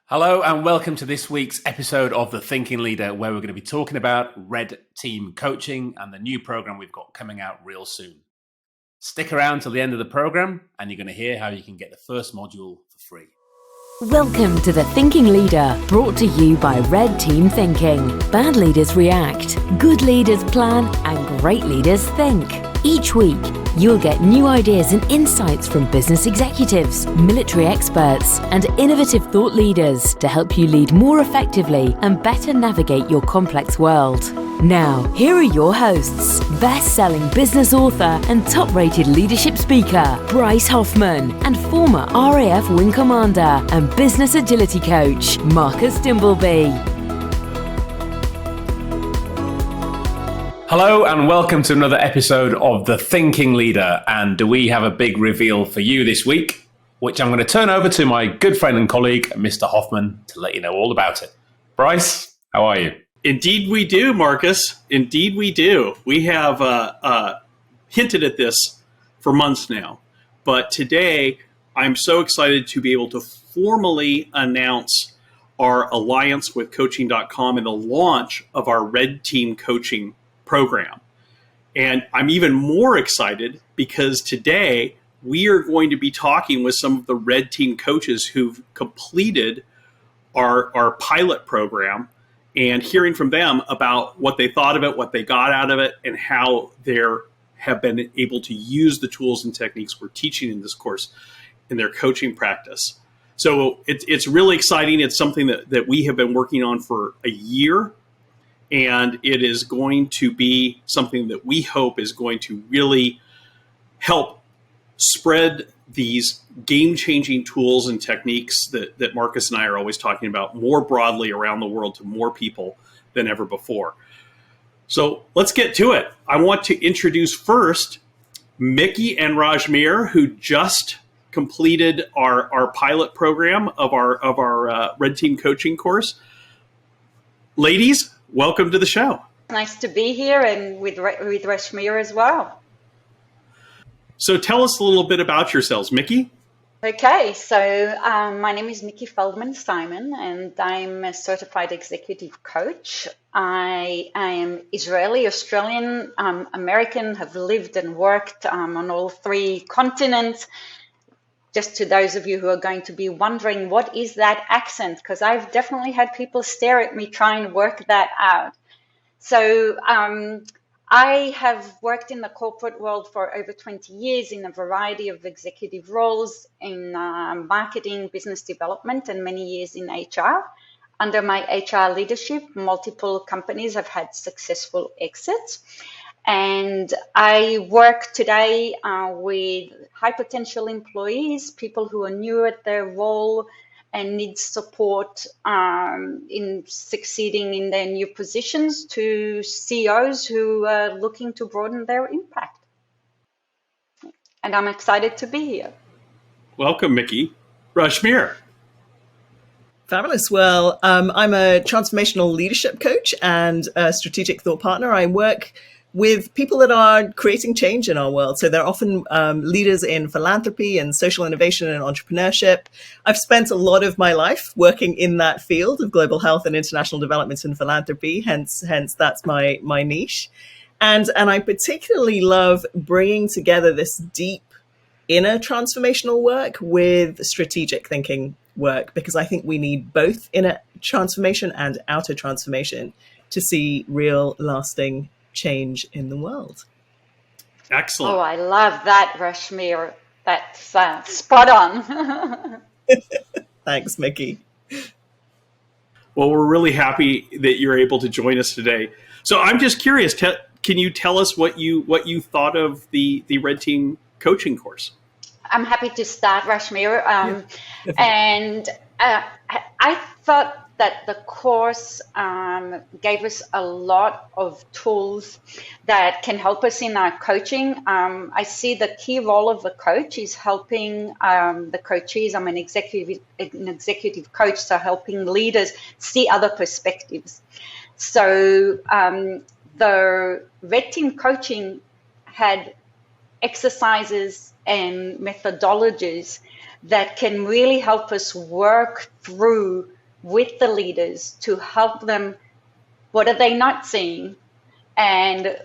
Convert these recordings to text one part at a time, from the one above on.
Hello and welcome to this week's episode of The Thinking Leader, where we're going to be talking about Red Team Coaching and the new program we've got coming out real soon. Stick around till the end of the program and you're going to hear how you can get the first module for free. Welcome to The Thinking Leader, brought to you by Red Team Thinking. Bad leaders react, good leaders plan, and great leaders think. Each week, you'll get new ideas and insights from business executives, military experts, and innovative thought leaders to help you lead more effectively and better navigate your complex world. Now, here are your hosts, best-selling business author and top-rated leadership speaker, Bryce Hoffman, and former RAF Wing Commander and business agility coach, Marcus Dimbleby. Hello and welcome to another episode of The Thinking Leader. And we have a big reveal for you this week, which I'm going to turn over to my good friend and colleague, Mr. Hoffman, to let you know all about it. Bryce, how are you? Indeed we do, Marcus. Indeed we do. We have hinted at this for months now. But today, I'm so excited to be able to formally announce our alliance with Coaching.com and the launch of our Red Team Coaching program. And I'm even more excited because today we are going to be talking with some of the Red Team coaches who've completed our pilot program and hearing from them about what they thought of it, what they got out of it, and how they have been able to use the tools and techniques we're teaching in this course in their coaching practice. So it's really exciting. It's something that we have been working on for a year. And it is going to be something that we hope is going to really help spread these game-changing tools and techniques that Marcus and I are always talking about more broadly around the world to more people than ever before. So let's get to it. I want to introduce first Miki and Rashmir, who just completed our pilot program of our Red Team Coaching course. Ladies, welcome to the show. Nice to be here and with Rashmir as well. So tell us a little bit about yourselves, Miki. Okay, so my name is Miki Feldman Simon, and I'm a certified executive coach. I am Israeli, Australian, American, have lived and worked on all three continents. Just to those of you who are going to be wondering, what is that accent? Because I've definitely had people stare at me trying to work that out. So I have worked in the corporate world for over 20 years in a variety of executive roles in marketing, business development, and many years in HR. Under my HR leadership, multiple companies have had successful exits. And I work today with high potential employees, people who are new at their role and need support in succeeding in their new positions, to CEOs who are looking to broaden their impact. And I'm excited to be here. Welcome, Miki. Rashmir. Fabulous. Well, I'm a transformational leadership coach and a strategic thought partner. I work with people that are creating change in our world. So they're often leaders in philanthropy and social innovation and entrepreneurship. I've spent a lot of my life working in that field of global health and international development and philanthropy. Hence that's my niche. And I particularly love bringing together this deep inner transformational work with strategic thinking work, because I think we need both inner transformation and outer transformation to see real lasting change in the world. Excellent. Oh, I love that, Rashmir. That's spot on. Thanks, Miki. Well, we're really happy that you're able to join us today. So I'm just curious, can you tell us what you thought of the Red Team Coaching course? I'm happy to start, Rashmir. And I thought that the course gave us a lot of tools that can help us in our coaching. I see the key role of the coach is helping the coachees. I'm an executive coach, so helping leaders see other perspectives. So the Red Team Coaching had exercises and methodologies that can really help us work through with the leaders to help them. What are they not seeing? And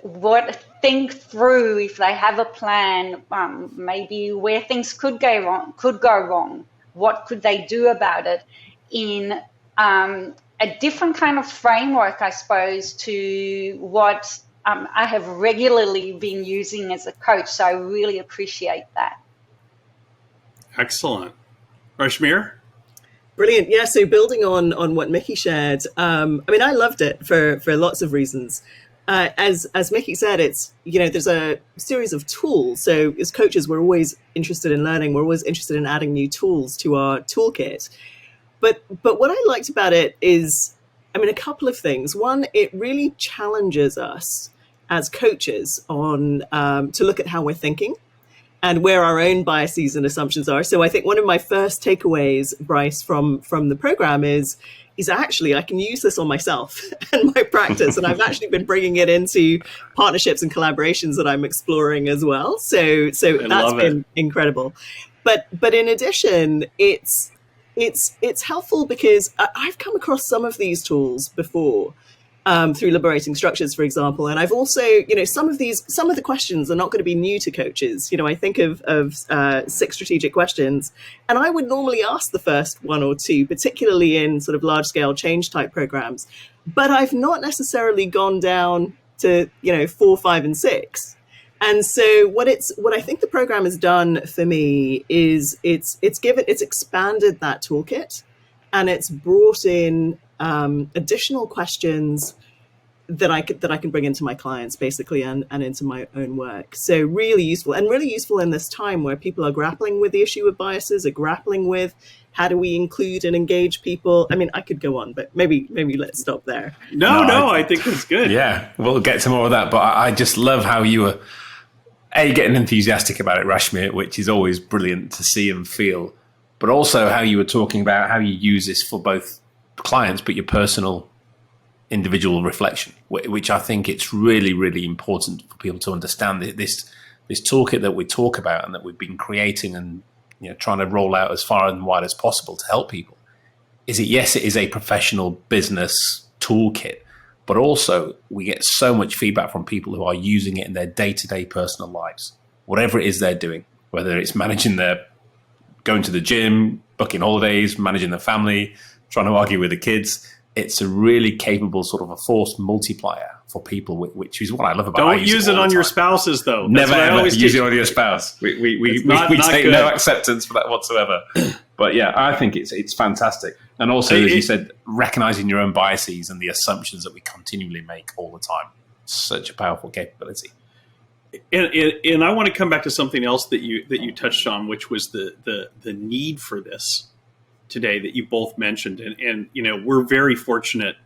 think through if they have a plan, maybe where things could go wrong. What could they do about it in a different kind of framework, I suppose, to what I have regularly been using as a coach. So I really appreciate that. Excellent. Rashmir? Brilliant. Yeah, so building on what Miki shared, I mean, I loved it for lots of reasons. As Miki said, it's, there's a series of tools. So as coaches, we're always interested in learning. We're always interested in adding new tools to our toolkit. But what I liked about it is, I mean, a couple of things. One, it really challenges us as coaches on to look at how we're thinking and where our own biases and assumptions are. So I think one of my first takeaways, Bryce, from the program is actually I can use this on myself and my practice. And I've actually been bringing it into partnerships and collaborations that I'm exploring as well. So that's been incredible. But in addition, it's helpful because I've come across some of these tools before. Through liberating structures, for example. And I've also, some of the questions are not going to be new to coaches. I think of 6 strategic questions, and I would normally ask the first 1 or 2, particularly in sort of large scale change type programs. But I've not necessarily gone down to, 4, 5, and 6. And so what I think the program has done for me is it's expanded that toolkit, and it's brought in additional questions that I can bring into my clients basically and into my own work. So really useful in this time where people are grappling with the issue of biases, are grappling with how do we include and engage people. I mean, I could go on, but maybe let's stop there. No, I think that's good. Yeah, we'll get to more of that. But I just love how you were getting enthusiastic about it, Rashmir, which is always brilliant to see and feel. But also how you were talking about how you use this for both clients, but your personal individual reflection, which I think it's really, really important for people to understand this toolkit that we talk about and that we've been creating and trying to roll out as far and wide as possible to help people. Yes, it is a professional business toolkit, but also we get so much feedback from people who are using it in their day-to-day personal lives, whatever it is they're doing, whether it's managing going to the gym, booking holidays, managing their family, trying to argue with the kids. It's a really capable sort of a force multiplier for people, which is what I love about it. Don't use it on your spouses, though. Never ever use it on your spouse. We take no acceptance for that whatsoever. But yeah, I think it's fantastic. And also, as you said, recognizing your own biases and the assumptions that we continually make all the time. Such a powerful capability. And I want to come back to something else that you touched on, which was the need for this today that you both mentioned. And we're very fortunate.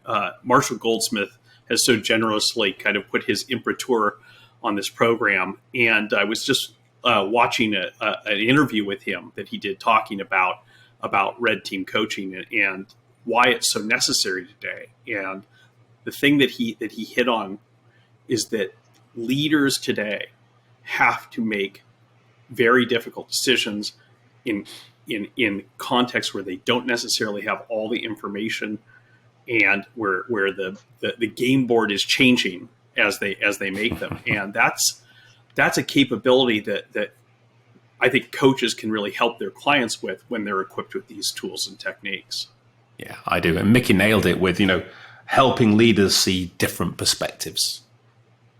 Marshall Goldsmith has so generously kind of put his imprimatur on this program. And I was just watching an interview with him that he did talking about red team coaching and why it's so necessary today. And the thing that he hit on is that leaders today have to make very difficult decisions in contexts where they don't necessarily have all the information and where the game board is changing as they make them. And that's a capability that I think coaches can really help their clients with when they're equipped with these tools and techniques. Yeah, I do. And Miki nailed it with, helping leaders see different perspectives.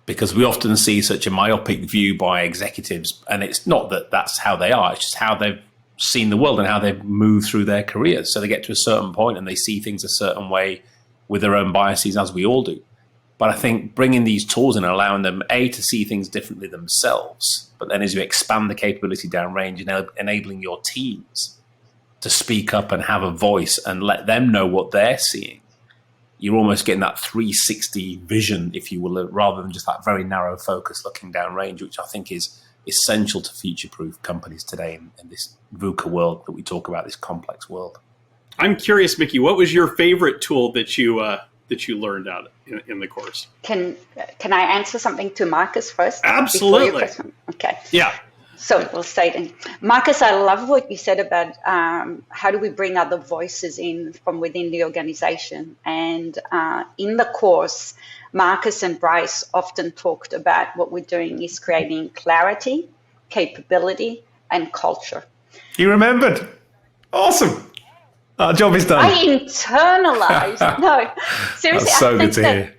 Because we often see such a myopic view by executives, and it's not that that's how they are, it's just how they've seen the world and how they've moved through their careers. So they get to a certain point and they see things a certain way with their own biases, as we all do. But I think bringing these tools and allowing them, to see things differently themselves, but then as you expand the capability downrange, enabling your teams to speak up and have a voice and let them know what they're seeing, you're almost getting that 360 vision, if you will, rather than just that very narrow focus looking downrange, which I think is essential to future-proof companies today in this VUCA world that we talk about, this complex world. I'm curious, Miki, what was your favorite tool that you learned out in the course? Can I answer something to Marcus first? Absolutely. Okay. Yeah. So we'll stay then. Marcus, I love what you said about how do we bring other voices in from within the organization. And in the course, Marcus and Bryce often talked about what we're doing is creating clarity, capability, and culture. You remembered. Awesome. Our job is done. I internalized. No, seriously, That's so I think good to hear.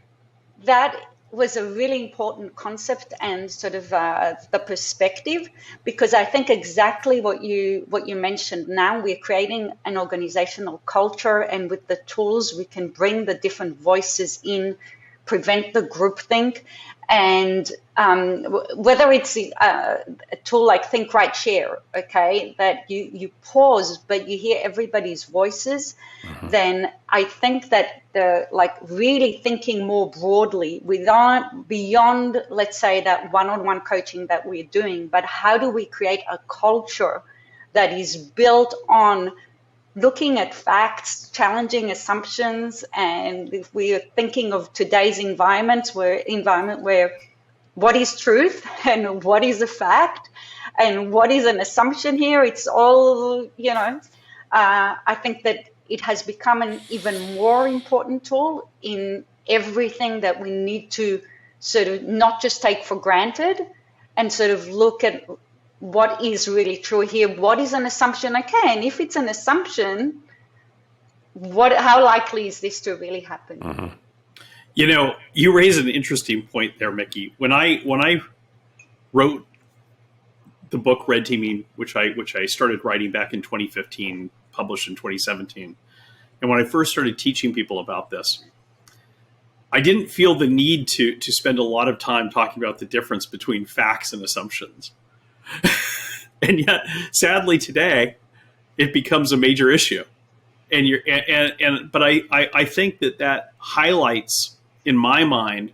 that was a really important concept and sort of the perspective, because I think exactly what you mentioned. Now we're creating an organizational culture, and with the tools we can bring the different voices in, prevent the groupthink, and whether it's a tool like Think Right Share, okay, that you pause but you hear everybody's voices, then I think that the really thinking more broadly beyond, let's say, that one-on-one coaching that we're doing, but how do we create a culture that is built on looking at facts, challenging assumptions, and if we are thinking of today's environment where what is truth and what is a fact and what is an assumption here, it's all, I think that it has become an even more important tool in everything that we need to sort of not just take for granted and sort of look at what is really true here, what is an assumption, okay, and if it's an assumption, how likely is this to really happen? You raise an interesting point there, Miki. When I wrote the book Red Teaming, which I started writing back in 2015, published in 2017, and when I first started teaching people about this, I didn't feel the need to spend a lot of time talking about the difference between facts and assumptions. And yet, sadly, today it becomes a major issue. But I think that highlights, in my mind,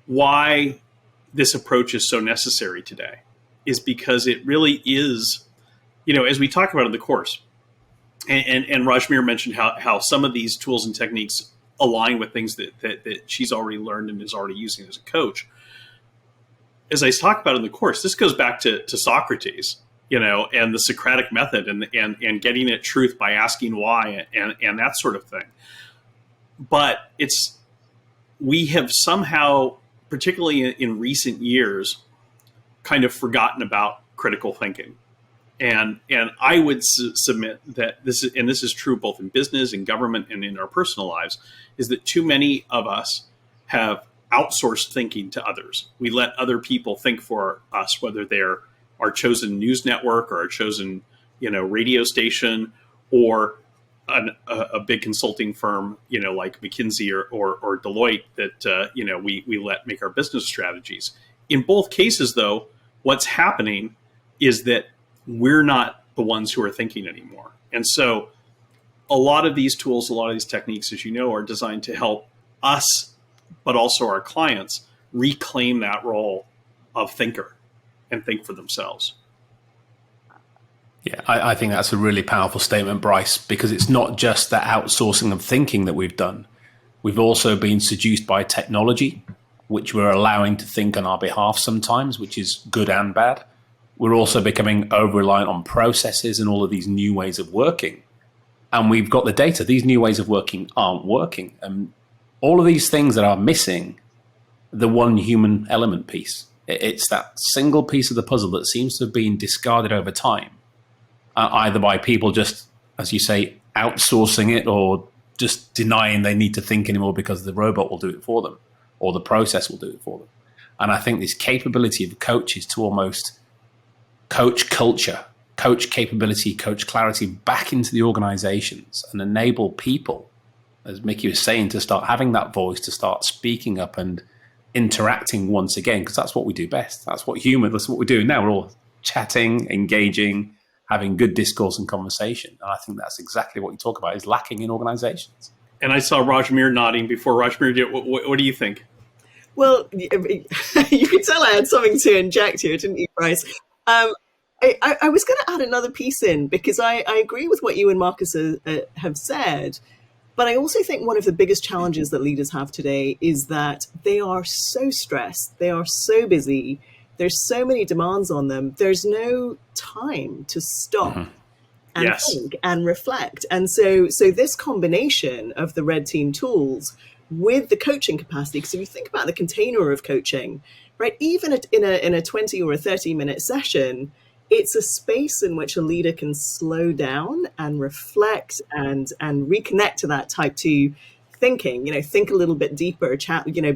why this approach is so necessary today, is because it really is, as we talk about in the course, and Rashmir mentioned how some of these tools and techniques align with things that she's already learned and is already using as a coach. As I talk about in the course, this goes back to Socrates, and the Socratic method and getting at truth by asking why and that sort of thing. But we have somehow, particularly in recent years, kind of forgotten about critical thinking. And I would submit that this is true both in business, in government, and in our personal lives, is that too many of us have outsourced thinking to others. We let other people think for us, whether they're our chosen news network or our chosen, radio station, or a big consulting firm, like McKinsey or Deloitte that we let make our business strategies. In both cases, though, what's happening is that we're not the ones who are thinking anymore. And so a lot of these tools, a lot of these techniques, as you know, are designed to help us, but also our clients, reclaim that role of thinker and think for themselves. Yeah, I think that's a really powerful statement, Bryce, because it's not just that outsourcing of thinking that we've done. We've also been seduced by technology, which we're allowing to think on our behalf sometimes, which is good and bad. We're also becoming over-reliant on processes and all of these new ways of working. And we've got the data. These new ways of working aren't working. And all of these things that are missing, the one human element piece. It's that single piece of the puzzle that seems to have been discarded over time, either by people just, as you say, outsourcing it, or just denying they need to think anymore because the robot will do it for them, or the process will do it for them. And I think this capability of coaches to almost coach culture, coach capability, coach clarity back into the organizations and enable people, as Miki was saying, to start having that voice, to start speaking up and interacting once again, because that's what we do best. That's what we're doing now. We're all chatting, engaging, having good discourse and conversation. And I think that's exactly what you talk about is lacking in organizations. And I saw Rashmir nodding before. Rashmir, what do you think? Well, you could tell I had something to inject here, didn't you, Bryce? I was going to add another piece in, because I agree with what you and Marcus have said. But I also think one of the biggest challenges that leaders have today is that they are so stressed, they are so busy, there's so many demands on them. There's no time to stop and think and reflect. And so this combination of the Red Team tools with the coaching capacity, because if you think about the container of coaching, right, even in a 20 or a 30-minute session, it's a space in which a leader can slow down and reflect and reconnect to that type 2 thinking, think a little bit deeper,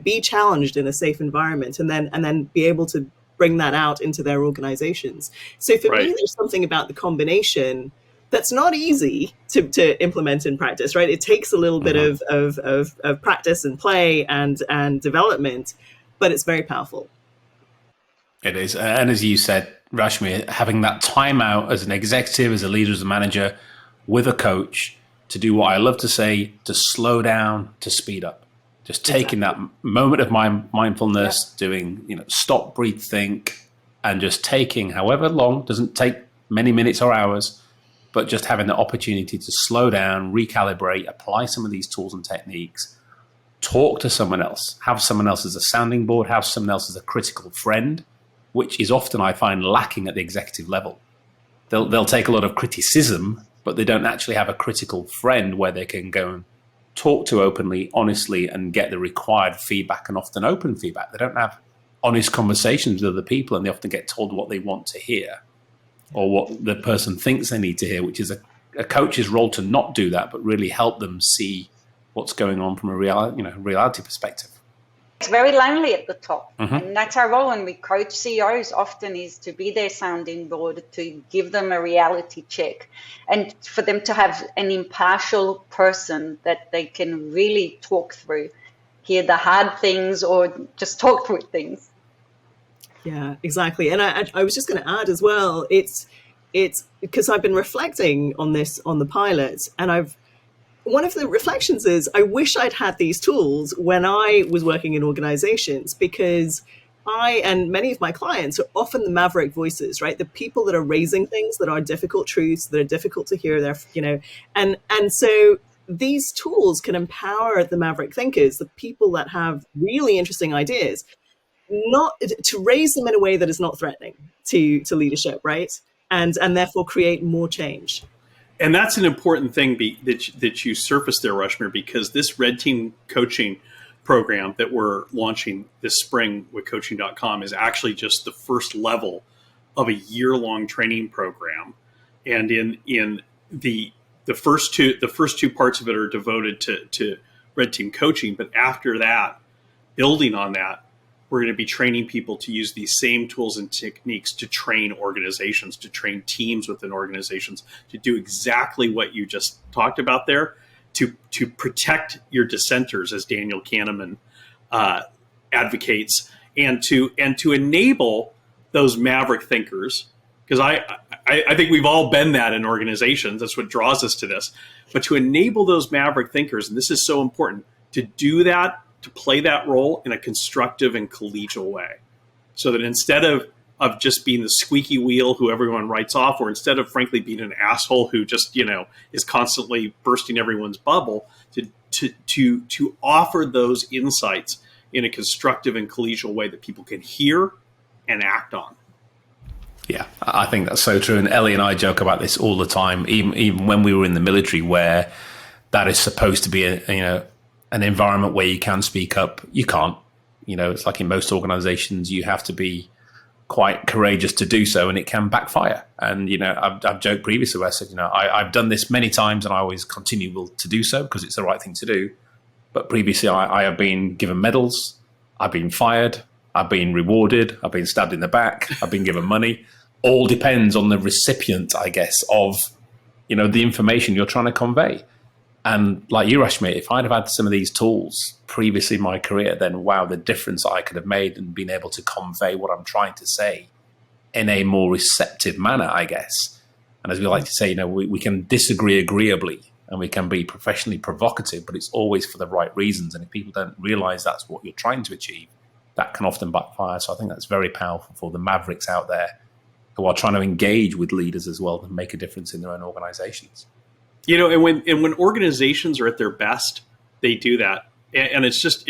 be challenged in a safe environment, and then be able to bring that out into their organizations. So for me, there's something about the combination that's not easy to implement in practice, right? It takes a little bit of practice and play and development, but it's very powerful. It is. And as you said, Rashmir, having that time out as an executive, as a leader, as a manager, with a coach, to do what I love to say, to slow down, to speed up. Just taking that moment of mindfulness, doing, stop, breathe, think, and just taking however long, doesn't take many minutes or hours, but just having the opportunity to slow down, recalibrate, apply some of these tools and techniques, talk to someone else, have someone else as a sounding board, have someone else as a critical friend, which is often, I find, lacking at the executive level. They'll take a lot of criticism, but they don't actually have a critical friend where they can go and talk to openly, honestly, and get the required feedback, and often open feedback. They don't have honest conversations with other people, and they often get told what they want to hear or what the person thinks they need to hear, which is a coach's role to not do that, but really help them see what's going on from a reality perspective. It's very lonely at the top, and that's our role when we coach CEOs often, is to be their sounding board, to give them a reality check, and for them to have an impartial person that they can really talk through, hear the hard things, or just talk through things. Yeah, exactly. And I was just going to add as well, it's because I've been reflecting on this on the pilot, and one of the reflections is I wish I'd had these tools when I was working in organizations, because I and many of my clients are often the maverick voices, right? The people that are raising things that are difficult truths, that are difficult to hear, and so these tools can empower the maverick thinkers, the people that have really interesting ideas, not to raise them in a way that is not threatening to leadership, right? And therefore create more change. And that's an important thing that you surfaced there, Rashmir, because this Red Team coaching program that we're launching this spring with coaching.com is actually just the first level of a year-long training program. And in the first two parts of it are devoted to Red Team coaching, but after that, building on that, we're going to be training people to use these same tools and techniques to train organizations, to train teams within organizations, to do exactly what you just talked about there, to protect your dissenters, as Daniel Kahneman advocates, and to enable those maverick thinkers. Because I think we've all been that in organizations. That's what draws us to this. But to enable those maverick thinkers, and this is so important, to do that, to play that role in a constructive and collegial way, so that instead of just being the squeaky wheel who everyone writes off, or instead of frankly being an asshole who just is constantly bursting everyone's bubble, to offer those insights in a constructive and collegial way that people can hear and act on. Yeah, I think that's so true. And Ellie and I joke about this all the time, even when we were in the military, where that is supposed to be an environment where you can speak up. You can't. It's like in most organizations, you have to be quite courageous to do so, and it can backfire. And, I've joked previously where I said, I've done this many times and I always continue to do so because it's the right thing to do. But previously I have been given medals, I've been fired, I've been rewarded, I've been stabbed in the back, I've been given money. All depends on the recipient, I guess, of, the information you're trying to convey. And like you, Rashmir, if I'd have had some of these tools previously in my career, then wow, the difference I could have made and been able to convey what I'm trying to say in a more receptive manner, I guess. And as we like to say, we can disagree agreeably and we can be professionally provocative, but it's always for the right reasons. And if people don't realize that's what you're trying to achieve, that can often backfire. So I think that's very powerful for the mavericks out there who are trying to engage with leaders as well and make a difference in their own organizations. And when organizations are at their best, they do that, and it's just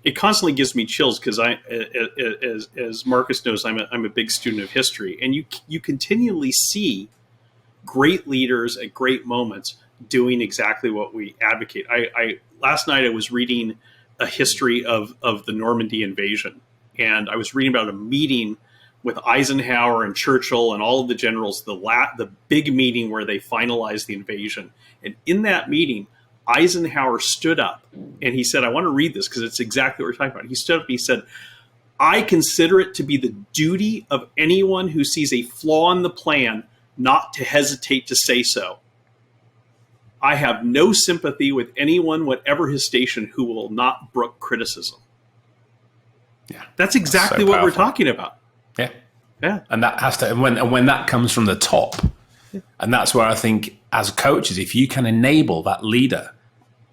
it constantly gives me chills because as Marcus knows, I'm a big student of history, and you continually see great leaders at great moments doing exactly what we advocate. I last night I was reading a history of the Normandy invasion, and I was reading about a meeting with Eisenhower and Churchill and all of the generals, the big meeting where they finalized the invasion. And in that meeting, Eisenhower stood up and he said, I want to read this because it's exactly what we're talking about. He stood up and he said, I consider it to be the duty of anyone who sees a flaw in the plan not to hesitate to say so. I have no sympathy with anyone, whatever his station, who will not brook criticism. Yeah, that's exactly so what we're powerful. talking about. Yeah, yeah, and that has to, and when that comes from the top, and that's where I think as coaches, if you can enable that leader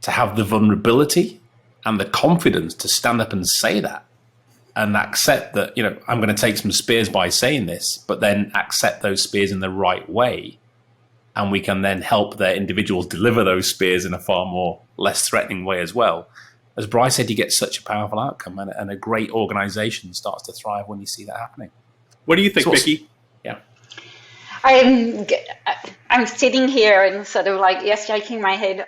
to have the vulnerability and the confidence to stand up and say that, and accept that, you know, I'm going to take some spears by saying this, but then accept those spears in the right way. And we can then help their individuals deliver those spears in a far more less threatening way as well. As Bryce said, you get such a powerful outcome, and a great organization starts to thrive when you see that happening. What do you think, Miki? Yeah. I'm sitting here and sort of like, yes, shaking my head.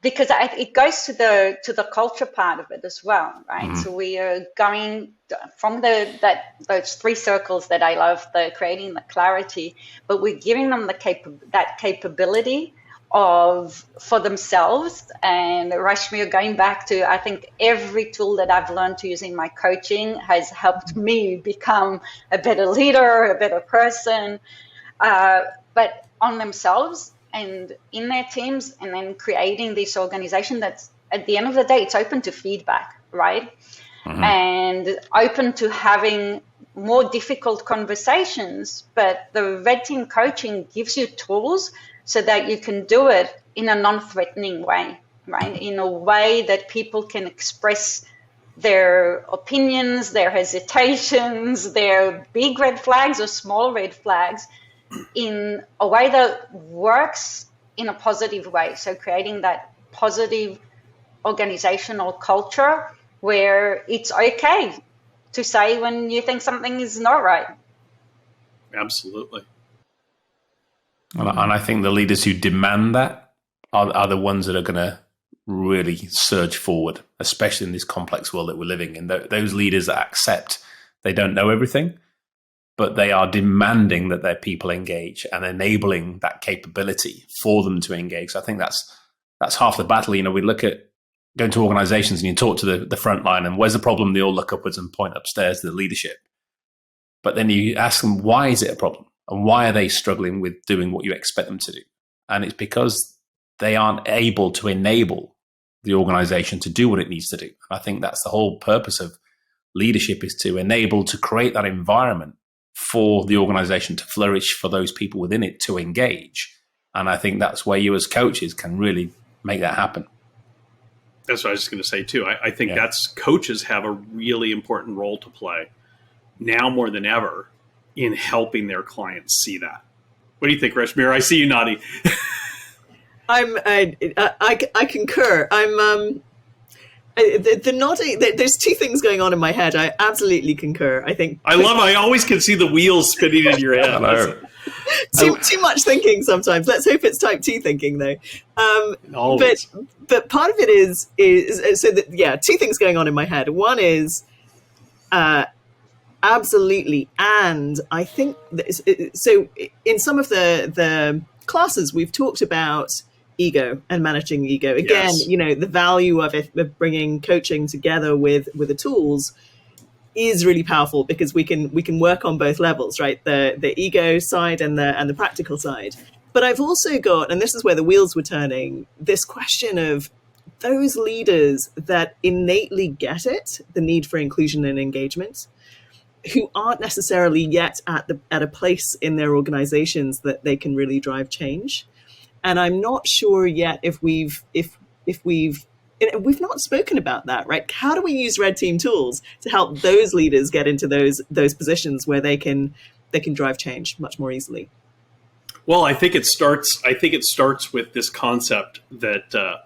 Because it goes to the culture part of it as well, right? Mm-hmm. So we are going from those three circles that I love, the creating the clarity, but we're giving them that capability for themselves. And Rashmir, going back to, I think every tool that I've learned to use in my coaching has helped me become a better leader, a better person, but on themselves and in their teams, and then creating this organization that's, at the end of the day, it's open to feedback, right? Mm-hmm. And open to having more difficult conversations. But the Red Team coaching gives you tools so that you can do it in a non-threatening way, right? In a way that people can express their opinions, their hesitations, their big red flags or small red flags, in a way that works in a positive way. So creating that positive organizational culture where it's okay to say when you think something is not right. Absolutely. And I think the leaders who demand that are the ones that are going to really surge forward, especially in this complex world that we're living in. Those leaders that accept they don't know everything, but they are demanding that their people engage and enabling that capability for them to engage. So I think that's half the battle. You know, we look at going to organizations and you talk to the front line, and where's the problem? They all look upwards and point upstairs to the leadership. But then you ask them, why is it a problem? And why are they struggling with doing what you expect them to do? And it's because they aren't able to enable the organization to do what it needs to do. And I think that's the whole purpose of leadership, is to enable, to create that environment for the organization to flourish, for those people within it to engage. And I think that's where you as coaches can really make that happen. That's what I was just going to say too. I think coaches have a really important role to play now more than ever in helping their clients see that. What do you think, Rashmir? I see you nodding. I concur. The nodding. There's two things going on in my head. I absolutely concur. I always can see the wheels spinning in your head. Too much thinking sometimes. Let's hope it's type 2 thinking though. But part of it is so that, two things going on in my head. One is absolutely, and I think so. In some of the classes, we've talked about ego and managing ego. Again, yes. The value of bringing coaching together with the tools is really powerful, because we can work on both levels, right? The ego side and the practical side. But I've also got, and this is where the wheels were turning, this question of those leaders that innately get it, the need for inclusion and engagement, who aren't necessarily yet at a place in their organizations that they can really drive change. And I'm not sure yet if we've not spoken about that, right? How do we use Red Team tools to help those leaders get into those positions where they can drive change much more easily? Well, I think it starts with this concept that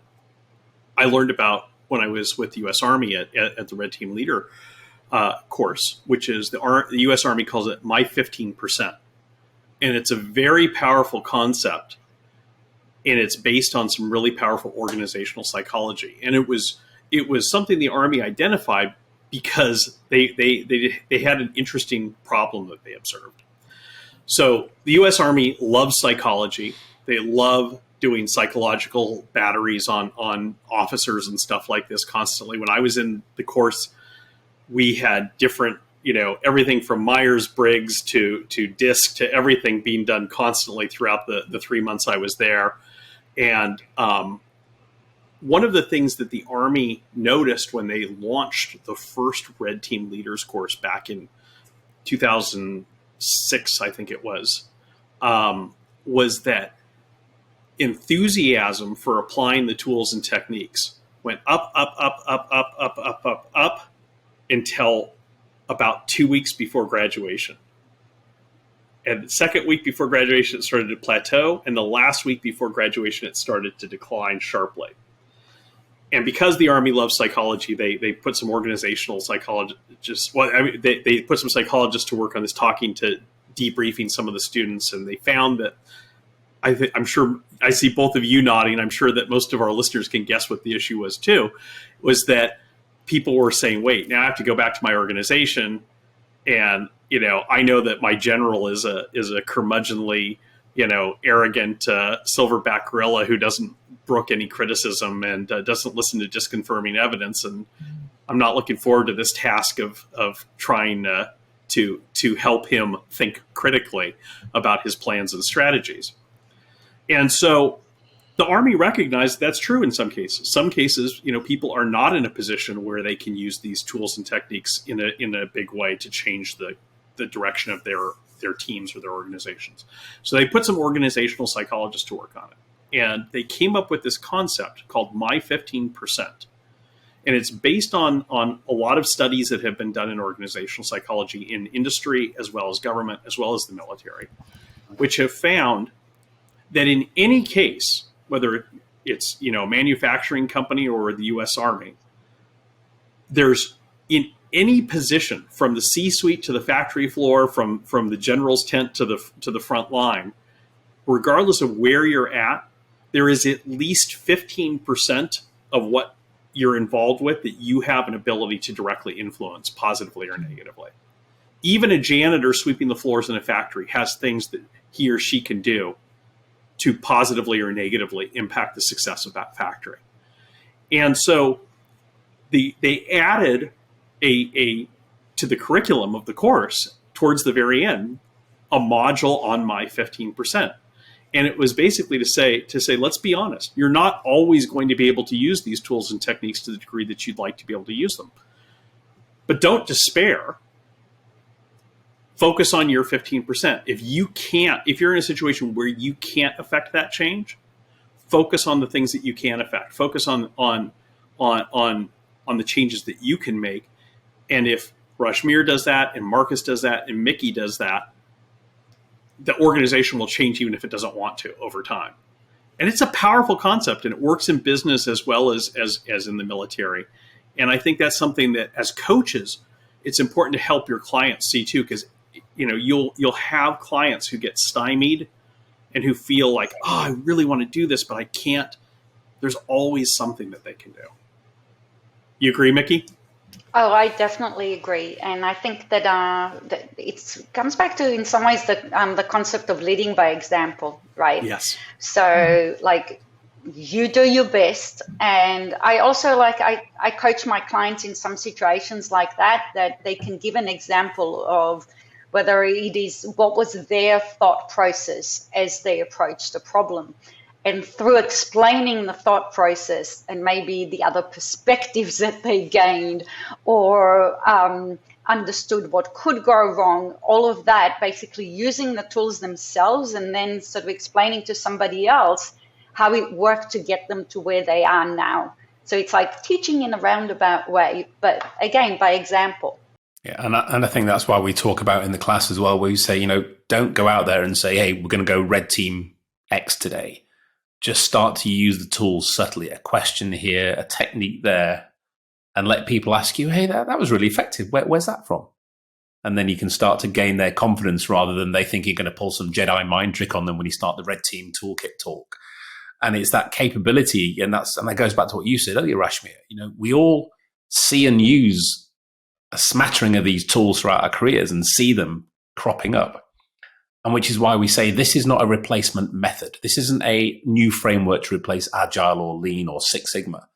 I learned about when I was with the U.S. Army at the Red Team Leader course, which is the U.S. Army calls it My 15%. And it's a very powerful concept, and it's based on some really powerful organizational psychology. And it was something the Army identified because they had an interesting problem that they observed. So the U.S. Army loves psychology. They love doing psychological batteries on officers and stuff like this constantly. When I was in the course, we had different, everything from Myers-Briggs to DISC to everything being done constantly throughout the 3 months I was there. And one of the things that the Army noticed when they launched the first Red Team Leaders course back in 2006, I think it was that enthusiasm for applying the tools and techniques went up until about 2 weeks before graduation. And the second week before graduation, it started to plateau. And the last week before graduation, it started to decline sharply. And because the Army loves psychology, they put some organizational psychologists. Well, I mean, they put some psychologists to work on this, debriefing some of the students. And they found that I'm sure I see both of you nodding. I'm sure that most of our listeners can guess what the issue was too, was that people were saying, wait, now I have to go back to my organization. And, I know that my general is a curmudgeonly, arrogant silverback gorilla who doesn't brook any criticism and doesn't listen to disconfirming evidence. And I'm not looking forward to this task of trying to help him think critically about his plans and strategies. And so the Army recognized that's true in some cases. Some cases, people are not in a position where they can use these tools and techniques in a big way to change the direction of their teams or their organizations. So they put some organizational psychologists to work on it. And they came up with this concept called My 15%. And it's based on a lot of studies that have been done in organizational psychology in industry, as well as government, as well as the military, which have found that in any case, whether it's a manufacturing company or the U.S. Army, there's in any position from the C-suite to the factory floor, from the general's tent to the front line, regardless of where you're at, there is at least 15% of what you're involved with that you have an ability to directly influence positively or negatively. Even a janitor sweeping the floors in a factory has things that he or she can do to positively or negatively impact the success of that factory. And so they added to the curriculum of the course towards the very end, a module on My 15%. And it was basically to say, let's be honest, you're not always going to be able to use these tools and techniques to the degree that you'd like to be able to use them. But don't despair. Focus on your 15%. If you're in a situation where you can't affect that change, focus on the things that you can affect. Focus on the changes that you can make. And if Rashmir does that, and Marcus does that, and Miki does that, the organization will change even if it doesn't want to over time. And it's a powerful concept, and it works in business as well as in the military. And I think that's something that as coaches, it's important to help your clients see too, because you'll have clients who get stymied and who feel like, oh, I really want to do this, but I can't. There's always something that they can do. You agree, Miki? Oh, I definitely agree, and I think that it comes back to, in some ways, the concept of leading by example, right? Yes. So, you do your best, and I also I coach my clients in some situations like that they can give an example of whether it is what was their thought process as they approached the problem. And through explaining the thought process and maybe the other perspectives that they gained or understood what could go wrong, all of that, basically using the tools themselves and then sort of explaining to somebody else how it worked to get them to where they are now. So it's like teaching in a roundabout way, but again, by example. Yeah, and I think that's why we talk about in the class as well, where we say, don't go out there and say, hey, we're going to go red team X today. just start to use the tools subtly, a question here, a technique there, and let people ask you, hey, that was really effective. Where's that from? And then you can start to gain their confidence rather than they think you're going to pull some Jedi mind trick on them when you start the Red Team Toolkit talk. And it's that capability, and that goes back to what you said earlier, Rashmir. We all see and use a smattering of these tools throughout our careers and see them cropping up. And which is why we say this is not a replacement method. This isn't a new framework to replace Agile or Lean or Six Sigma.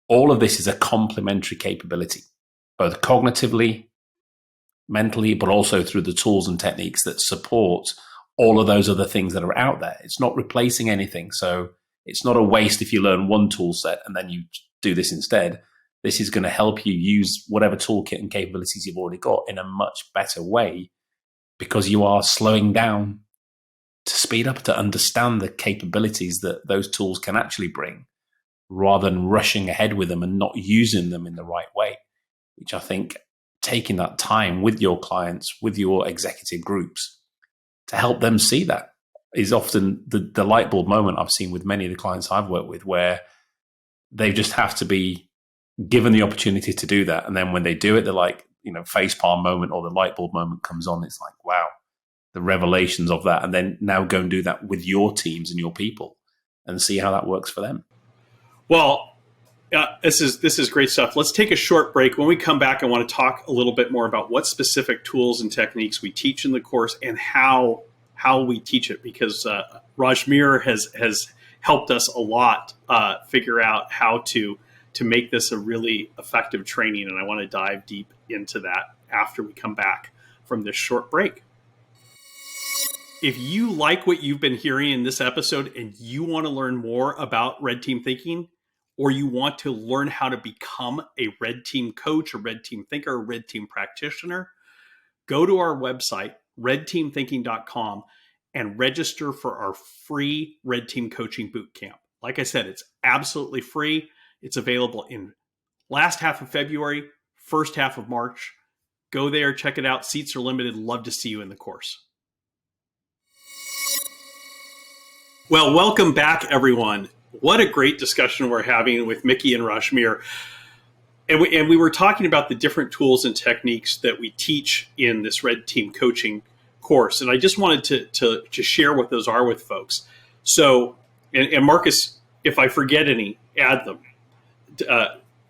All of this is a complementary capability, both cognitively, mentally, but also through the tools and techniques that support all of those other things that are out there. It's not replacing anything. So it's not a waste if you learn one tool set and then you do this instead. This is going to help you use whatever toolkit and capabilities you've already got in a much better way, because you are slowing down to speed up, to understand the capabilities that those tools can actually bring, rather than rushing ahead with them and not using them in the right way, which I think taking that time with your clients, with your executive groups, to help them see that is often the light bulb moment I've seen with many of the clients I've worked with, where they just have to be given the opportunity to do that. And then when they do it, they're like, facepalm moment, or the light bulb moment comes on. It's like, wow, the revelations of that. And then now go and do that with your teams and your people and see how that works for them. Well, this is great stuff. Let's take a short break. When we come back, I want to talk a little bit more about what specific tools and techniques we teach in the course and how we teach it, because Rashmir has helped us a lot figure out how to make this a really effective training. And I want to dive deep into that after we come back from this short break. If you like what you've been hearing in this episode and you want to learn more about Red Team Thinking, or you want to learn how to become a Red Team coach, a Red Team thinker, a Red Team practitioner, go to our website, redteamthinking.com, and register for our free Red Team Coaching Bootcamp. Like I said, it's absolutely free. It's available in last half of February, first half of March. Go there, check it out. Seats are limited. Love to see you in the course. Well, welcome back, everyone. What a great discussion we're having with Miki and Rashmir. And we were talking about the different tools and techniques that we teach in this Red Team Coaching course. And I just wanted to share what those are with folks. So, and Marcus, if I forget any, add them.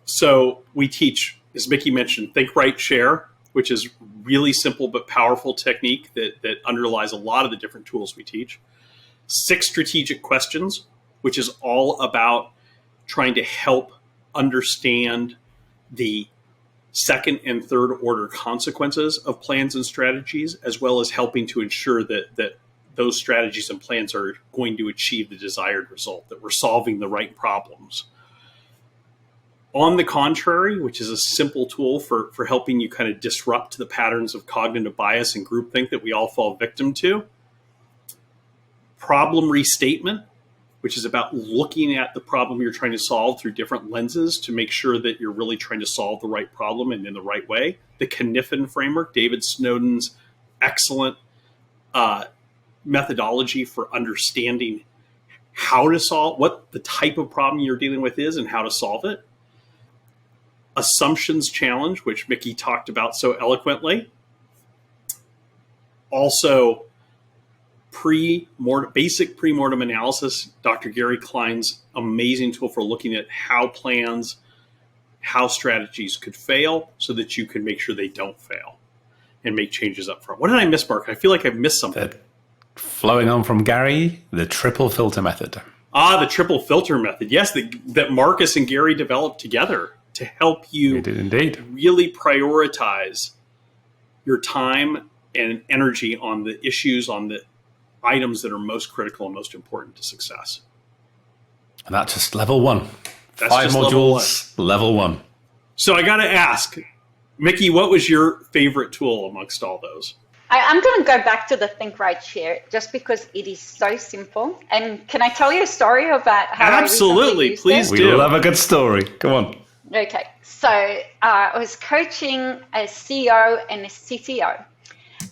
So we teach, as Miki mentioned, Think, Write, Share, which is really simple but powerful technique that underlies a lot of the different tools we teach. 6 strategic questions, which is all about trying to help understand the second and third order consequences of plans and strategies, as well as helping to ensure that those strategies and plans are going to achieve the desired result, that we're solving the right problems. On the contrary, which is a simple tool for helping you kind of disrupt the patterns of cognitive bias and groupthink that we all fall victim to. Problem restatement, which is about looking at the problem you're trying to solve through different lenses to make sure that you're really trying to solve the right problem and in the right way. The Kniffen framework, David Snowden's excellent methodology for understanding how to solve, what the type of problem you're dealing with is and how to solve it. Assumptions challenge, which Miki talked about so eloquently. Also, basic pre-mortem analysis, Dr. Gary Klein's amazing tool for looking at how plans, how strategies could fail so that you can make sure they don't fail and make changes up front. What did I miss, Mark? I feel like I've missed something. Flowing on from Gary, the triple filter method. The triple filter method. Yes, that Marcus and Gary developed together to help you really prioritize your time and energy on the issues, on the items that are most critical and most important to success. And that's just level 1. That's 5 just modules, level 1. So I got to ask, Miki, what was your favorite tool amongst all those? I'm going to go back to the Think, Write, Share just because it is so simple. And can I tell you a story about how Absolutely, I recently please used it? do. We love a good story. Come on. Okay, so I was coaching a CEO and a CTO.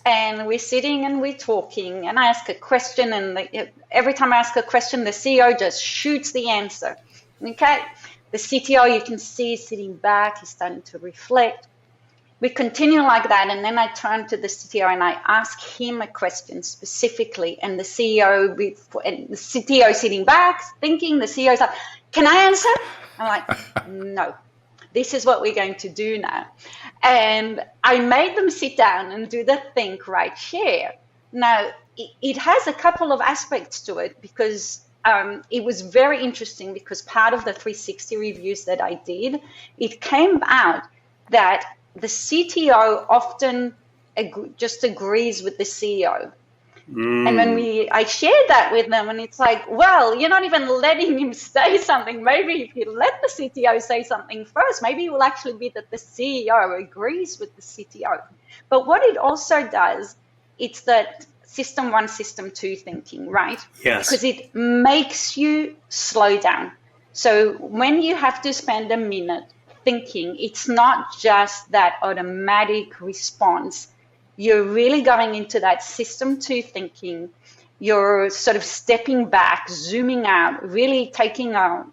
and we're sitting and we're talking, and I ask a question, and every time I ask a question, the CEO just shoots the answer. Okay, the CTO, you can see, sitting back, he's starting to reflect. We continue like that, and then I turn to the CTO and I ask him a question specifically, and the CTO sitting back, thinking, the CEO's like, can I answer? I'm like, no, this is what we're going to do now. And I made them sit down and do the think, write, share. Now, it has a couple of aspects to it, because it was very interesting, because part of the 360 reviews that I did, it came out that the CTO often just agrees with the CEO. And when I shared that with them, and it's like, well, you're not even letting him say something. Maybe if you let the CTO say something first, maybe it will actually be that the CEO agrees with the CTO. But what it also does, it's that system one, system two thinking, right? Yes. Because it makes you slow down. So when you have to spend a minute thinking, it's not just that automatic response. You're really going into that system two thinking. You're sort of stepping back, zooming out, really taking a,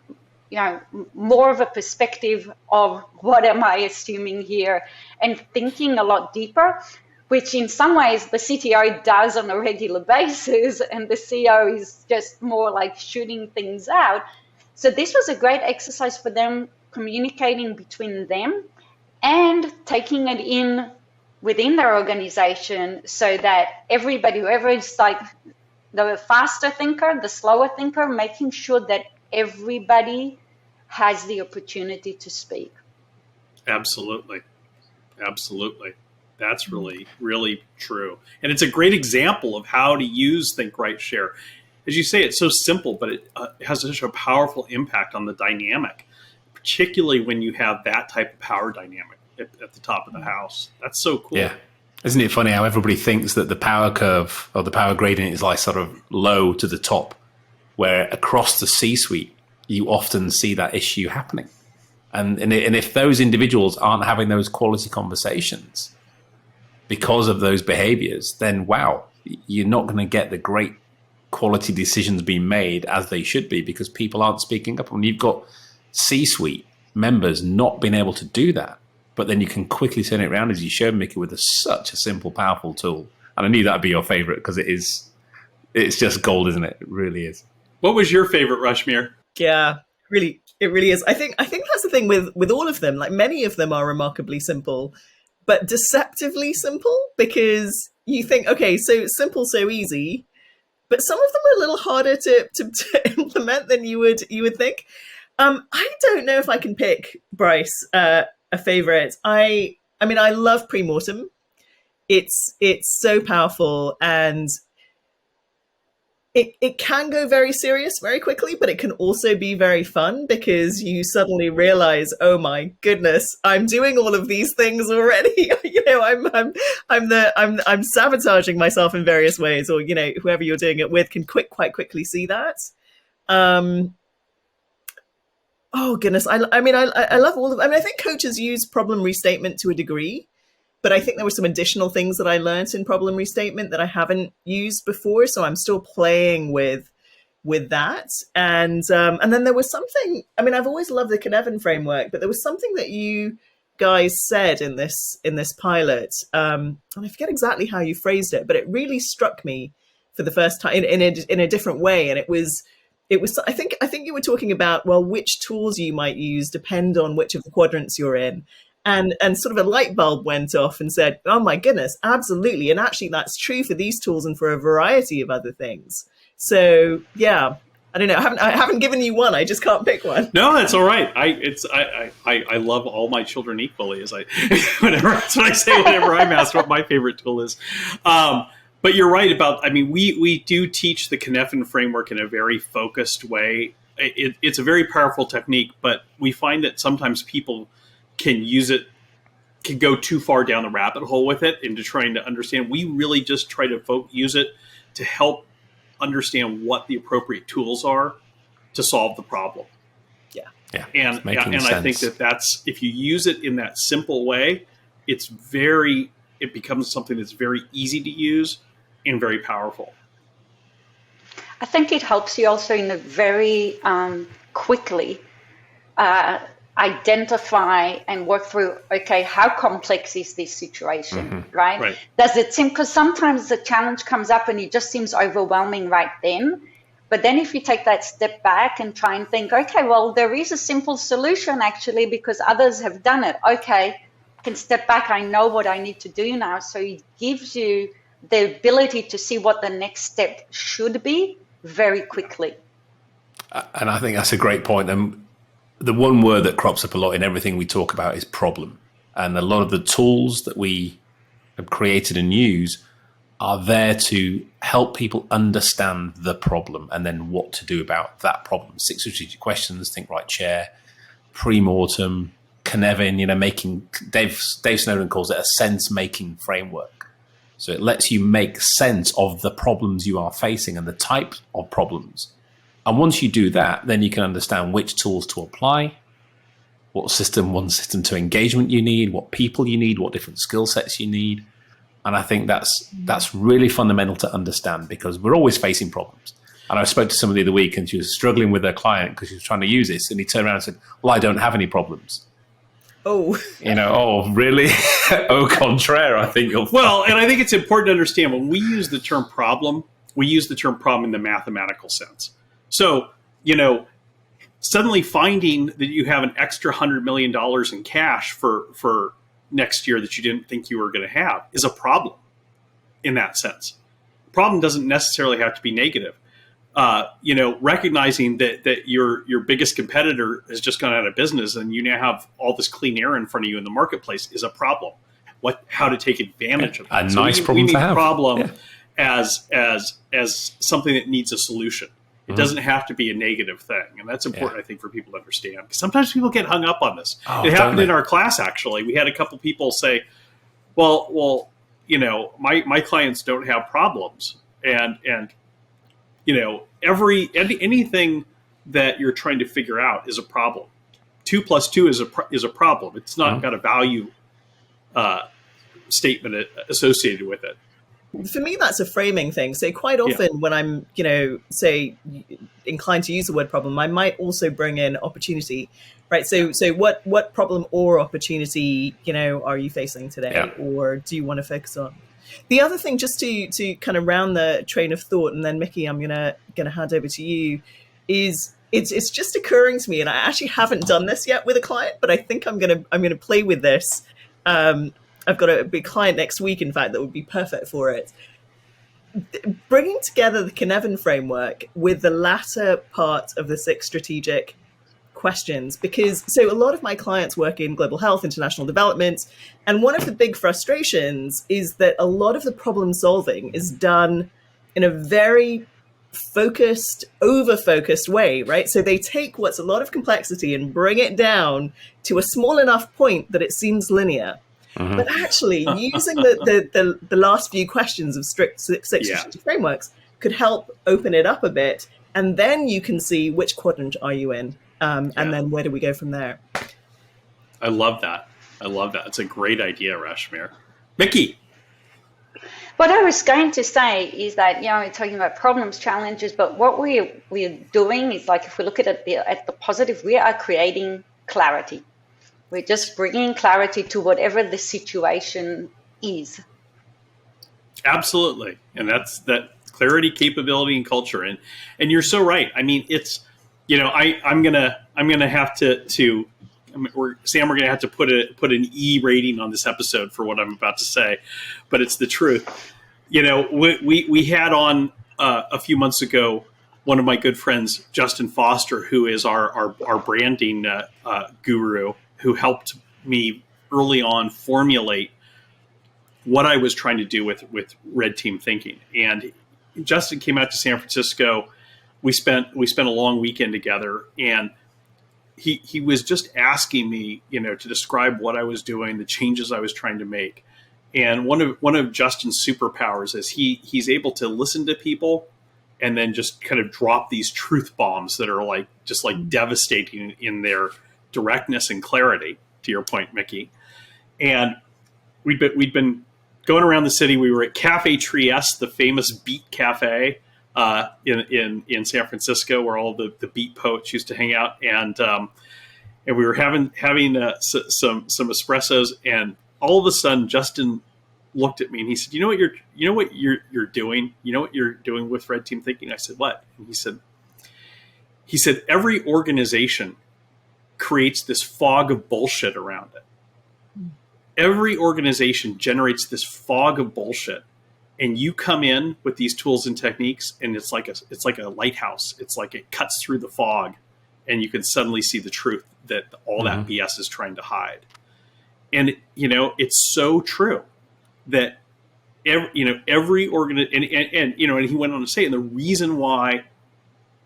more of a perspective of what am I assuming here, and thinking a lot deeper, which in some ways the CTO does on a regular basis, and the CEO is just more like shooting things out. So this was a great exercise for them, communicating between them and taking it in within their organization, so that everybody, whoever is like the faster thinker, the slower thinker, making sure that everybody has the opportunity to speak. Absolutely. Absolutely. That's really, really true. And it's a great example of how to use Think, Write, Share. As you say, it's so simple, but it has such a powerful impact on the dynamic, particularly when you have that type of power dynamic at the top of the house. That's so cool. Yeah. Isn't it funny how everybody thinks that the power curve or the power gradient is like sort of low to the top, where across the C-suite, you often see that issue happening. And if those individuals aren't having those quality conversations because of those behaviors, then wow, you're not going to get the great quality decisions being made as they should be, because people aren't speaking up. When you've got C-suite members not being able to do that, but then you can quickly turn it around, as you showed, Miki, with such a simple, powerful tool. And I knew that would be your favorite, because it's just gold, isn't it? It really is. What was your favorite, Rashmir? Yeah, really, it really is. I think that's the thing with all of them. Like, many of them are remarkably simple, but deceptively simple, because you think, okay, so simple, so easy, but some of them are a little harder to implement than you would think. I don't know if I can pick, Bryce, a favorite. I mean, I love pre-mortem. It's so powerful, and it can go very serious very quickly, but it can also be very fun, because you suddenly realize, oh my goodness, I'm doing all of these things already. I'm sabotaging myself in various ways, or whoever you're doing it with can quite quickly see that. Oh goodness, I love all of. I mean, I think coaches use problem restatement to a degree, but I think there were some additional things that I learned in problem restatement that I haven't used before, so I'm still playing with that. And then there was something. I mean, I've always loved the Cynefin framework, but there was something that you guys said in this pilot, and I forget exactly how you phrased it, but it really struck me for the first time in a different way, and it was. I think you were talking about, well, which tools you might use depend on which of the quadrants you're in. And sort of a light bulb went off and said, oh my goodness, absolutely. And actually that's true for these tools and for a variety of other things. So yeah, I don't know. I haven't given you one. I just can't pick one. No, that's all right. I love all my children equally, as whenever I'm asked what my favorite tool is. But you're right about, I mean, we do teach the Cynefin framework in a very focused way. It's a very powerful technique, but we find that sometimes people can go too far down the rabbit hole with it into trying to understand. We really just try to use it to help understand what the appropriate tools are to solve the problem. Yeah. And I think that's, if you use it in that simple way, it's very it becomes something that's very easy to use and very powerful. I think it helps you also in a very quickly identify and work through, okay, how complex is this situation, right? Does it seem, because sometimes the challenge comes up and it just seems overwhelming right then. But then if you take that step back and try and think, okay, well, there is a simple solution actually because others have done it. Okay, I can step back. I know what I need to do now. So it gives you the ability to see what the next step should be very quickly. And I think that's a great point. And the one word that crops up a lot in everything we talk about is problem. And a lot of the tools that we have created and use are there to help people understand the problem and then what to do about that problem. 6 strategic questions, think right chair, pre-mortem, Cynefin, making, Dave Snowden calls it a sense-making framework. So it lets you make sense of the problems you are facing and the type of problems. And once you do that, then you can understand which tools to apply, what one system to engagement you need, what people you need, what different skill sets you need. And I think that's really fundamental to understand because we're always facing problems. And I spoke to somebody the other week and she was struggling with her client because she was trying to use this. And he turned around and said, well, I don't have any problems. Oh. Oh, really? Au contraire, I think you'll... Well, and I think it's important to understand when we use the term problem, we use the term problem in the mathematical sense. So, suddenly finding that you have an extra $100 million in cash for next year that you didn't think you were going to have is a problem in that sense. Problem doesn't necessarily have to be negative. Recognizing that your biggest competitor has just gone out of business and you now have all this clean air in front of you in the marketplace is a problem. How to take advantage of that. A nice problem to have. Problem as something that needs a solution. It doesn't have to be a negative thing. And that's important, I think, for people to understand. Because sometimes people get hung up on this. It happened in our class, actually. We had a couple people say, well, my clients don't have problems. And anything that you're trying to figure out is a problem. 2 + 2 is a problem. It's not got a value statement associated with it. For me, that's a framing thing. So quite often when I'm, say inclined to use the word problem, I might also bring in opportunity, right? So what problem or opportunity, are you facing today or do you want to focus on? The other thing, just to kind of round the train of thought, and then Miki, I'm gonna hand over to you, is it's just occurring to me, and I actually haven't done this yet with a client, but I think I'm gonna play with this. I've got a big client next week, in fact, that would be perfect for it. Bringing together the Cynefin framework with the latter part of the 6 strategic questions, because so a lot of my clients work in global health, international development, and one of the big frustrations is that a lot of the problem solving is done in a very over-focused way, right? So they take what's a lot of complexity and bring it down to a small enough point that it seems linear. But actually, using the last few questions of strict 6 strategic frameworks could help open it up a bit, and then you can see which quadrant are you in, and then where do we go from there? I love that. It's a great idea, Rashmir. Miki. What I was going to say is that, we're talking about problems, challenges, but what we're doing is, like, if we look at the positive, we are creating clarity. We're just bringing clarity to whatever the situation is. Absolutely. And that's that clarity, capability, and culture. And you're so right. I mean, it's, I'm gonna have to Sam, we're gonna have to put an E rating on this episode for what I'm about to say, but it's the truth. We had on a few months ago one of my good friends, Justin Foster, who is our branding guru, who helped me early on formulate what I was trying to do with Red Team Thinking. And Justin came out to San Francisco. We spent a long weekend together, and he was just asking me, to describe what I was doing, the changes I was trying to make. And one of Justin's superpowers is he's able to listen to people and then just kind of drop these truth bombs that are just devastating in their directness and clarity, to your point, Miki. And we'd been going around the city. We were at Cafe Trieste, the famous beat cafe in San Francisco, where all the beat poets used to hang out, and we were having some espressos, and all of a sudden Justin looked at me and he said, "You know what you're doing? You know what you're doing with Red Team Thinking?" I said, "What?" And he said, "Every organization creates this fog of bullshit around it. Every organization generates this fog of bullshit, and you come in with these tools and techniques, and it's like a lighthouse. It's like it cuts through the fog, and you can suddenly see the truth that all that BS is trying to hide." And it's so true that every and he went on to say, and the reason why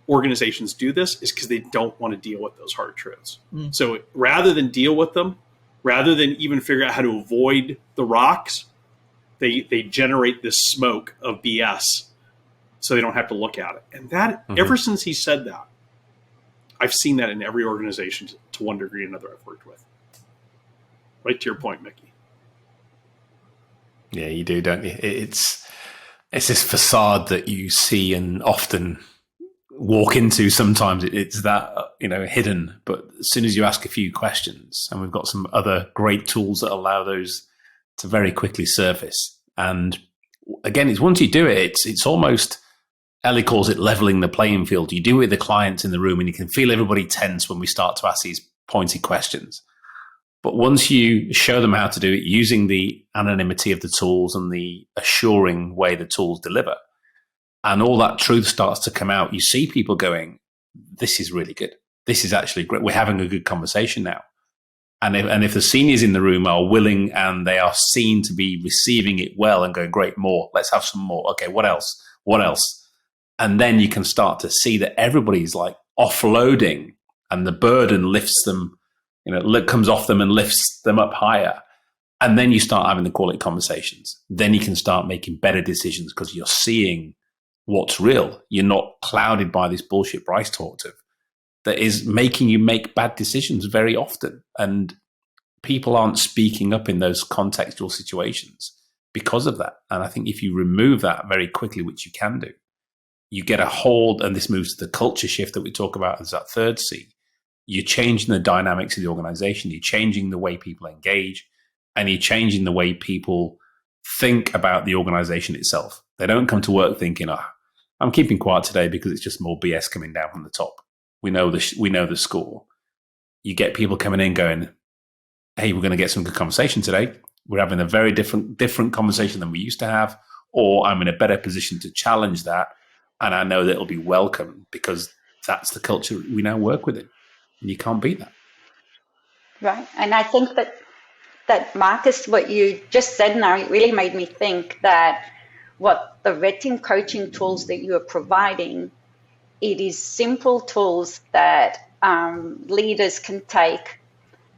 organizations do this is because they don't want to deal with those hard truths. So rather than deal with them, rather than even figure out how to avoid the rocks, they generate this smoke of BS so they don't have to look at it. And that ever since he said that, I've seen that in every organization to one degree or another I've worked with. Right to your point, Miki. Yeah, you do, don't you? It's this facade that you see and often walk into. Sometimes it's that hidden, but as soon as you ask a few questions, and we've got some other great tools that allow those to very quickly surface. And again, it's once you do it, it's almost, Ellie calls it leveling the playing field. You do it with the clients in the room, and you can feel everybody tense when we start to ask these pointy questions. But once you show them how to do it using the anonymity of the tools and the assuring way the tools deliver, and all that truth starts to come out, you see people going, "This is really good. This is actually great. We're having a good conversation now." And if the seniors in the room are willing and they are seen to be receiving it well and going, "Great, more. Let's have some more. Okay, what else? What else?" And then you can start to see that everybody's like offloading, and the burden lifts them, comes off them and lifts them up higher. And then you start having the quality conversations. Then you can start making better decisions because you're seeing what's real. You're not clouded by this bullshit Bryce talked of that is making you make bad decisions very often. And people aren't speaking up in those contextual situations because of that. And I think if you remove that very quickly, which you can do, you get a hold, and this moves to the culture shift that we talk about as that third C. You're changing the dynamics of the organization. You're changing the way people engage, and you're changing the way people think about the organization itself. They don't come to work thinking, "I'm keeping quiet today because it's just more BS coming down from the top. We know the score." You get people coming in going, "Hey, we're going to get some good conversation today. We're having a very different conversation than we used to have, or I'm in a better position to challenge that, and I know that it'll be welcome because that's the culture we now work within." And you can't beat that. Right. And I think that Marcus, what you just said now, it really made me think that what the Red Team coaching tools that you are providing, it is simple tools that leaders can take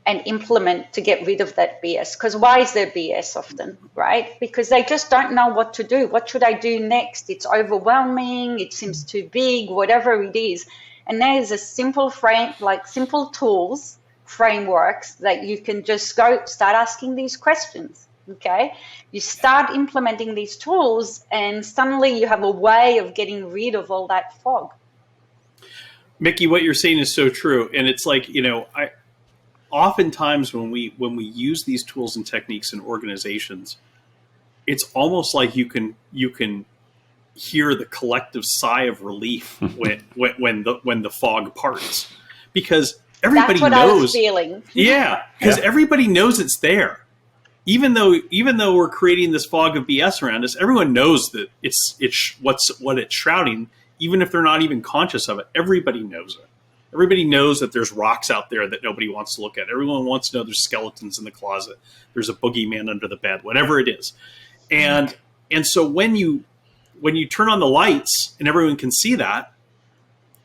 and implement to get rid of that BS. Because why is there BS often, right? Because they just don't know what to do. What should I do next? It's overwhelming. It seems too big, whatever it is. And there is a simple simple tools, frameworks that you can just start asking these questions. Okay, you start implementing these tools, and suddenly you have a way of getting rid of all that fog. Miki, what you're saying is so true, and it's like oftentimes when we use these tools and techniques in organizations, it's almost like you can hear the collective sigh of relief when the fog parts, because everybody knows. That's what knows. I was feeling. Yeah, because everybody knows it's there. Even though we're creating this fog of BS around us, everyone knows that it's what it's shrouding, even if they're not even conscious of it. Everybody knows it. Everybody knows that there's rocks out there that nobody wants to look at. Everyone wants to know there's skeletons in the closet. There's a boogeyman under the bed, whatever it is. And so when you turn on the lights and everyone can see that,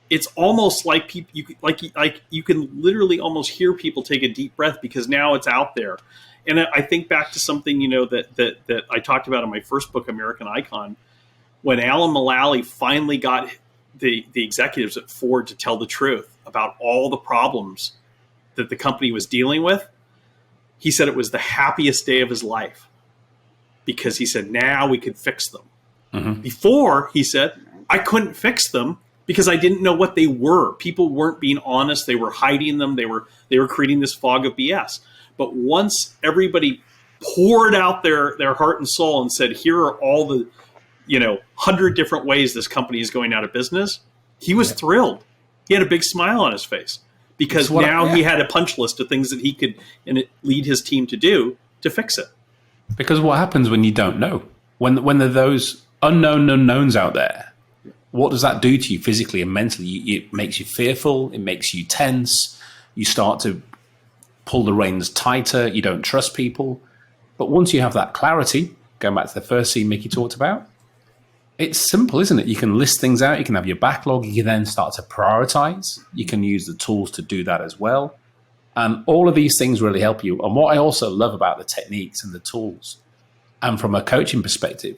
it's almost like you can literally almost hear people take a deep breath because now it's out there. And I think back to something, that I talked about in my first book, American Icon, when Alan Mullally finally got the executives at Ford to tell the truth about all the problems that the company was dealing with. He said it was the happiest day of his life. because he said, now we could fix them. Mm-hmm. Before, he said, I couldn't fix them because I didn't know what they were. People weren't being honest. They were hiding them. They were creating this fog of BS. But once everybody poured out their heart and soul and said, here are all the 100 different ways this company is going out of business, he was thrilled. He had a big smile on his face because he had a punch list of things that he could lead his team to do to fix it. Because what happens when you don't know? When there are those unknown unknowns out there, what does that do to you physically and mentally? It makes you fearful. It makes you tense. You start to pull the reins tighter. You don't trust people. But once you have that clarity, going back to the first scene Miki talked about, it's simple, isn't it? You can list things out. You can have your backlog. You can then start to prioritize. You can use the tools to do that as well. And all of these things really help you. And what I also love about the techniques and the tools, and from a coaching perspective,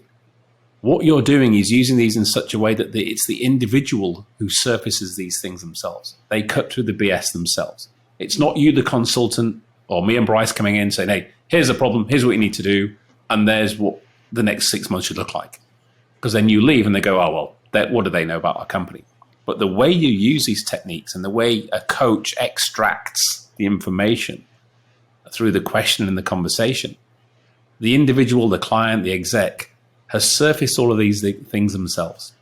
what you're doing is using these in such a way that it's the individual who surfaces these things themselves. They cut through the BS themselves. It's not you, the consultant, or me and Bryce coming in saying, hey, here's the problem, here's what you need to do, and there's what the next 6 months should look like. Because then you leave and they go, oh, well, what do they know about our company? But the way you use these techniques and the way a coach extracts the information through the question and the conversation, the individual, the client, the exec, has surfaced all of these things themselves.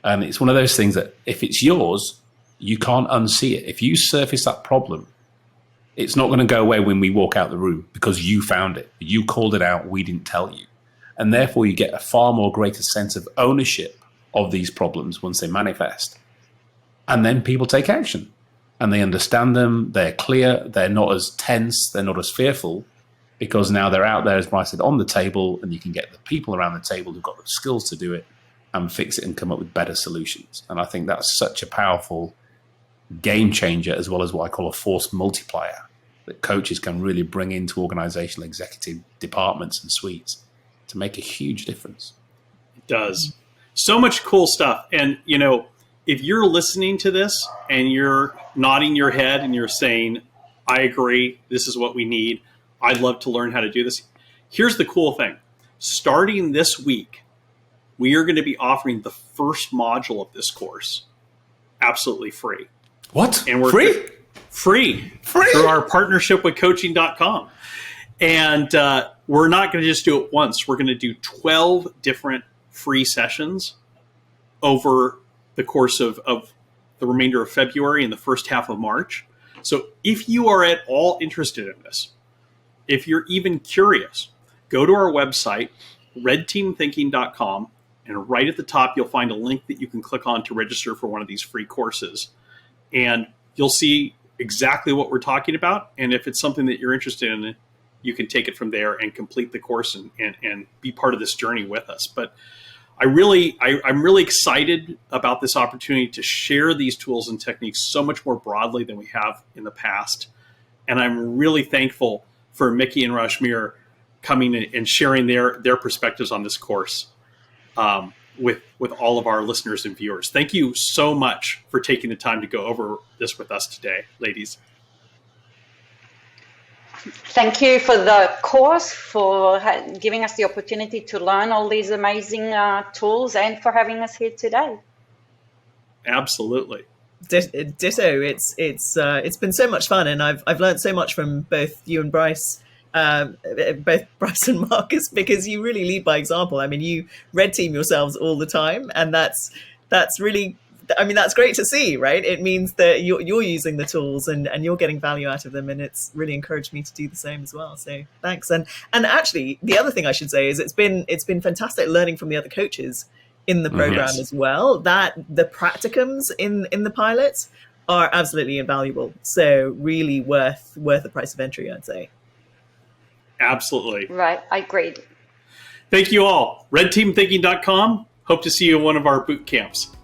And it's one of those things that if it's yours, you can't unsee it. If you surface that problem, it's not going to go away when we walk out the room because you found it. You called it out. We didn't tell you. And therefore, you get a far more greater sense of ownership of these problems once they manifest. And then people take action and they understand them. They're clear. They're not as tense. They're not as fearful because now they're out there, as Bryce said, on the table, and you can get the people around the table who've got the skills to do it and fix it and come up with better solutions. And I think that's such a powerful game changer, as well as what I call a force multiplier that coaches can really bring into organizational executive departments and suites to make a huge difference. It does. So much cool stuff. And, if you're listening to this and you're nodding your head and you're saying, I agree, this is what we need, I'd love to learn how to do this. Here's the cool thing. Starting this week, we are going to be offering the first module of this course absolutely free. What? And we're free? Free through our partnership with coaching.com. And we're not going to just do it once. We're going to do 12 different free sessions over the course of the remainder of February and the first half of March. So if you are at all interested in this, if you're even curious, go to our website, redteamthinking.com, and right at the top, you'll find a link that you can click on to register for one of these free courses. And you'll see exactly what we're talking about. And if it's something that you're interested in, you can take it from there and complete the course and be part of this journey with us. But I'm really excited about this opportunity to share these tools and techniques so much more broadly than we have in the past. And I'm really thankful for Miki and Rashmir coming in and sharing their perspectives on this course with all of our listeners and viewers. Thank you so much for taking the time to go over this with us today, ladies. Thank you for the course, for giving us the opportunity to learn all these amazing tools, and for having us here today. Absolutely. Ditto. It's been so much fun, and I've learned so much from both you and Bryce, both Bryce and Marcus, because you really lead by example. I mean, you red team yourselves all the time, and that's really. I mean, that's great to see, right? It means that you're using the tools and you're getting value out of them, and it's really encouraged me to do the same as well. So thanks. And actually, the other thing I should say is it's been fantastic learning from the other coaches in the program as well. That the practicums in the pilots are absolutely invaluable. So really worth the price of entry, I'd say. Absolutely. Right, I agree. Thank you all. Redteamthinking.com. Hope to see you in one of our boot camps.